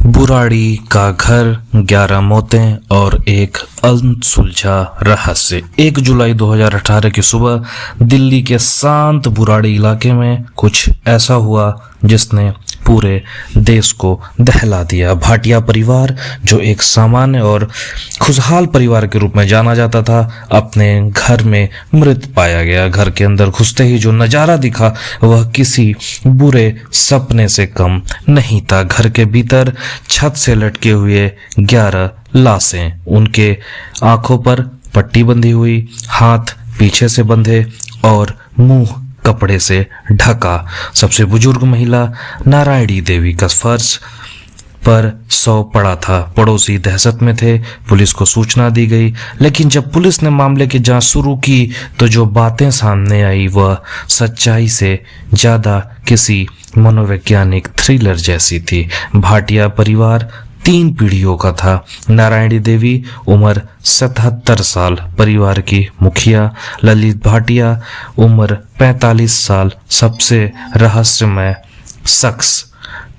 बुराड़ी का घर, 11 मौतें और एक अनसुलझा रहस्य। 1 जुलाई 2018 की सुबह दिल्ली के शांत बुराड़ी इलाके में कुछ ऐसा हुआ जिसने पूरे देश को दहला दिया। भाटिया परिवार, जो एक सामान्य और खुशहाल परिवार के रूप में जाना जाता था, अपने घर में मृत पाया गया। घर के अंदर घुसते ही जो नजारा दिखा वह किसी बुरे सपने से कम नहीं था। घर के भीतर छत से लटके हुए 11 लाशें, उनके आंखों पर पट्टी बंधी हुई, हाथ पीछे से बंधे और मुंह कपड़े से ढका। सबसे बुजुर्ग महिला नारायणी देवी का फर्श पर शव पड़ा था। पड़ोसी दहशत में थे। पुलिस को सूचना दी गई, लेकिन जब पुलिस ने मामले की जांच शुरू की तो जो बातें सामने आई वह सच्चाई से ज्यादा किसी मनोवैज्ञानिक थ्रिलर जैसी थी। भाटिया परिवार 3 पीढ़ियों का था। नारायणी देवी उम्र 77 साल, परिवार की मुखिया। ललित भाटिया उम्र 45 साल, सबसे रहस्यमय शख्स।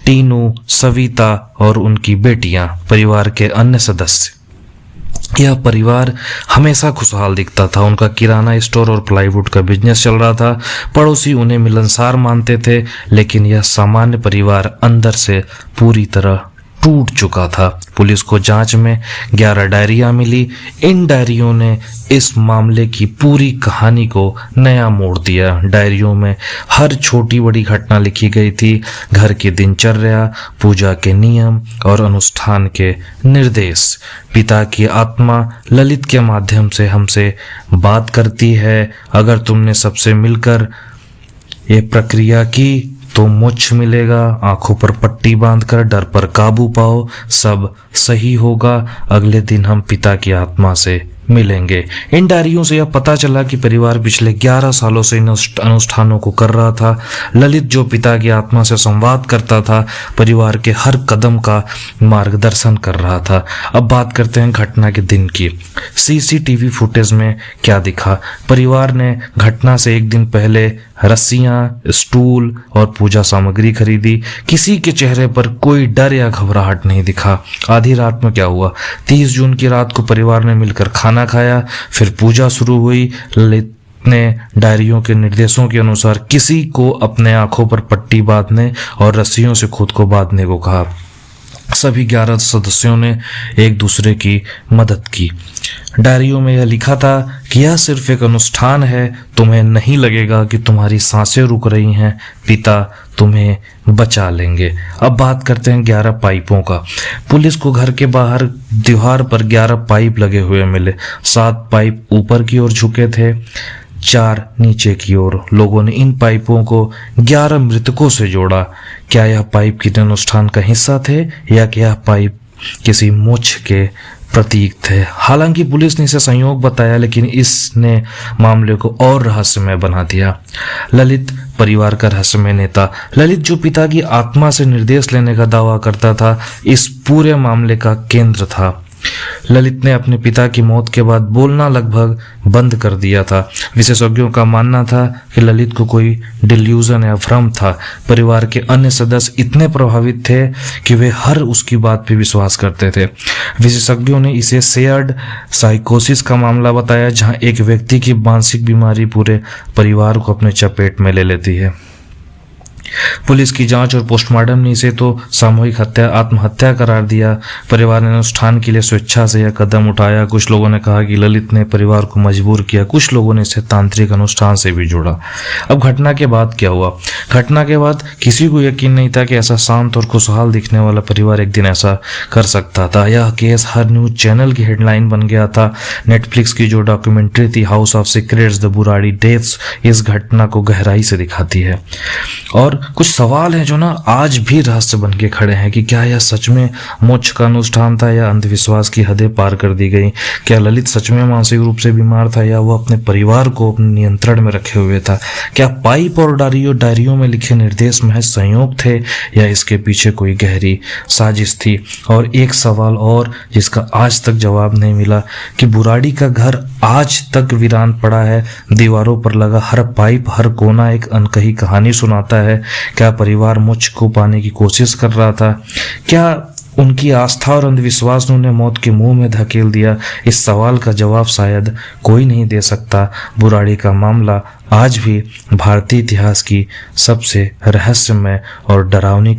टीनू, सविता और उनकी बेटियां, परिवार के अन्य सदस्य। यह परिवार हमेशा खुशहाल दिखता था। उनका किराना स्टोर और प्लाईवुड का बिजनेस चल रहा था। पड़ोसी उन्हें मिलनसार मानते थे, लेकिन यह सामान्य परिवार अंदर से पूरी तरह टूट चुका था। पुलिस को जांच में 11 डायरियां मिली। इन डायरियों ने इस मामले की पूरी कहानी को नया मोड़ दिया। डायरियों में हर छोटी बड़ी घटना लिखी गई थी। घर की दिनचर्या, पूजा के नियम और अनुष्ठान के निर्देश। पिता की आत्मा ललित के माध्यम से हमसे बात करती है। अगर तुमने सबसे मिलकर ये प्रक्रिया की तो मोक्ष मिलेगा। आंखों पर पट्टी बांधकर डर पर काबू पाओ, सब सही होगा। अगले दिन हम पिता की आत्मा से मिलेंगे। इन डायरियों से यह पता चला कि परिवार पिछले 11 सालों से इन अनुष्ठानों को कर रहा था। ललित, जो पिता की आत्मा से संवाद करता था, परिवार के हर कदम का मार्गदर्शन कर रहा था। अब बात करते हैं घटना के दिन की। सीसीटीवी फुटेज में क्या दिखा। परिवार ने घटना से एक दिन पहले रस्सियां, स्टूल और पूजा सामग्री खरीदी। किसी के चेहरे पर कोई डर या घबराहट नहीं दिखा। आधी रात में क्या हुआ? 30 जून की रात को परिवार ने मिलकर खाना खाया, फिर पूजा शुरू हुई। ललित ने डायरियों के निर्देशों के अनुसार किसी को अपने आंखों पर पट्टी बांधने और रस्सियों से खुद को बांधने को कहा। सभी 11 सदस्यों ने एक दूसरे की मदद की। डायरियों में यह लिखा था कि यह सिर्फ एक अनुष्ठान है, तुम्हें नहीं लगेगा कि तुम्हारी सांसें रुक रही हैं, पिता तुम्हें बचा लेंगे। अब बात करते हैं 11 पाइपों का। पुलिस को घर के बाहर दीवार पर 11 पाइप लगे हुए मिले। 7 पाइप ऊपर की ओर झुके थे, 4 नीचे की ओर। लोगों ने इन पाइपों को 11 मृतकों से जोड़ा। क्या यह पाइप किसी अनुष्ठान का हिस्सा थे या क्या यह पाइप किसी मोक्ष के प्रतीक थे? हालांकि पुलिस ने इसे संयोग बताया, लेकिन इसने मामले को और रहस्यमय बना दिया। ललित, परिवार का रहस्यमय नेता। ललित, जो पिता की आत्मा से निर्देश लेने का दावा करता था, इस पूरे मामले का केंद्र था। ललित ने अपने पिता की मौत के बाद बोलना लगभग बंद कर दिया था। विशेषज्ञों का मानना था कि ललित को कोई डिल्यूजन या भ्रम था। परिवार के अन्य सदस्य इतने प्रभावित थे कि वे हर उसकी बात पे विश्वास करते थे। विशेषज्ञों ने इसे शेयर्ड साइकोसिस का मामला बताया, जहां एक व्यक्ति की मानसिक बीमारी पूरे परिवार को अपने चपेट में ले लेती है। पुलिस की जांच और पोस्टमार्टम ने इसे तो सामूहिक हत्या, आत्महत्या करार दिया। परिवार ने अनुष्ठान के लिए स्वेच्छा से यह कदम उठाया। कुछ लोगों ने कहा कि ललित ने परिवार को मजबूर किया, कुछ लोगों ने इसे तांत्रिक अनुष्ठान से भी जोड़ा। अब घटना के बाद क्या हुआ? घटना के बाद किसी को यकीन नहीं था कि ऐसा शांत और खुशहाल दिखने वाला परिवार एक दिन ऐसा कर सकता था। यह केस हर न्यूज चैनल की हेडलाइन बन गया था। नेटफ्लिक्स की जो डॉक्यूमेंट्री थी, house of secrets, the Burari deaths, इस घटना को गहराई से दिखाती है। और कुछ सवाल हैं जो ना आज भी रहस्य बन के खड़े हैं कि क्या यह सच में मोक्ष का अनुष्ठान था या अंधविश्वास की हदें पार कर दी गई? क्या ललित सच में मानसिक रूप से बीमार था या वह अपने परिवार को अपने नियंत्रण में रखे हुए था? क्या पाइप और डायरियों में लिखे निर्देश महज संयोग थे या इसके पीछे कोई गहरी साजिश थी? और एक सवाल और जिसका आज तक जवाब नहीं मिला कि बुराड़ी का घर आज तक वीरान पड़ा है। दीवारों पर लगा हर पाइप, हर कोना एक अनकही कहानी सुनाता है। क्या परिवार मोक्ष को पाने की कोशिश कर रहा था? क्या उनकी आस्था और अंधविश्वास ने उन्हें मौत के मुंह में धकेल दिया। इस सवाल का जवाब शायद कोई नहीं दे सकता। बुराड़ी का मामला आज भी भारतीय इतिहास की सबसे रहस्यमय और डरावनी